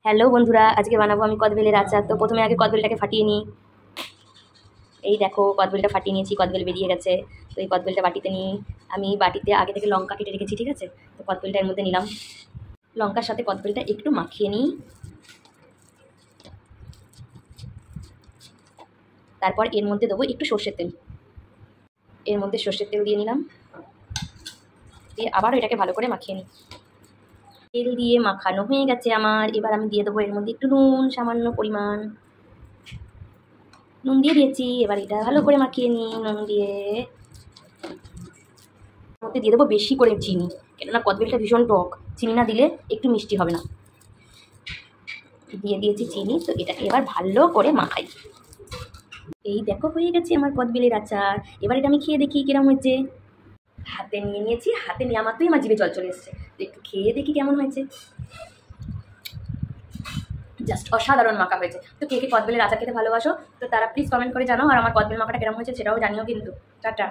Hello বন্ধুরা, আজকে বানাবো আমি কদবেলের আচার। তো প্রথমে আগে কদবেলটাকে ফাটিয়ে নিই। এই দেখো কদবেলটা ফাটিয়ে নিয়েছি, কদবেল বেরিয়ে গেছে। তো এই কদবেলটা বাটিতে নিই। আমি বাটিতে আগে থেকে লঙ্কা কেটে রেখেছি, ঠিক আছে। তো কদবেলটা এর মধ্যে নিলাম, লঙ্কার সাথে কদবেলটা একটু মাখিয়ে নিই। তারপর এর মধ্যে দেবো একটু সর্ষের তেল। এর মধ্যে সর্ষের তেল দিয়ে নিলাম, দিয়ে আবারও এটাকে ভালো করে মাখিয়ে নিই। তেল দিয়ে মাখানো হয়ে গেছে আমার। এবার আমি দিয়ে দেবো এর মধ্যে একটু নুন, সামান্য পরিমাণ নুন দিয়ে দিয়েছি। এবার এটা ভালো করে মাখিয়ে নিই নুন দিয়ে। মধ্যে দিয়ে দেবো বেশি করে চিনি, কেননা কদবেলটা ভীষণ টক, চিনি না দিলে একটু মিষ্টি হবে না। দিয়ে দিয়েছি চিনি। তো এটাকে এবার ভালো করে মাখাই। এই দেখো হয়ে গেছে আমার কদবেলের আচার। এবার এটা আমি খেয়ে দেখি কিরম হয়েছে। হাতে নিয়ে নিয়েছি, হাতে নেওয়া মাত্রই আমার জিভে জল চলে এসছে। তো একটু খেয়ে দেখি কেমন হয়েছে। জাস্ট অসাধারণ মাখা হয়েছে। তো কে কে কদবেলের আচার খেতে ভালোবাসো, তো তারা প্লিজ কমেন্ট করে জানাও। আর আমার কদবেল মাখাটা কেরম হয়েছে সেটাও জানিও কিন্তু। টাটা।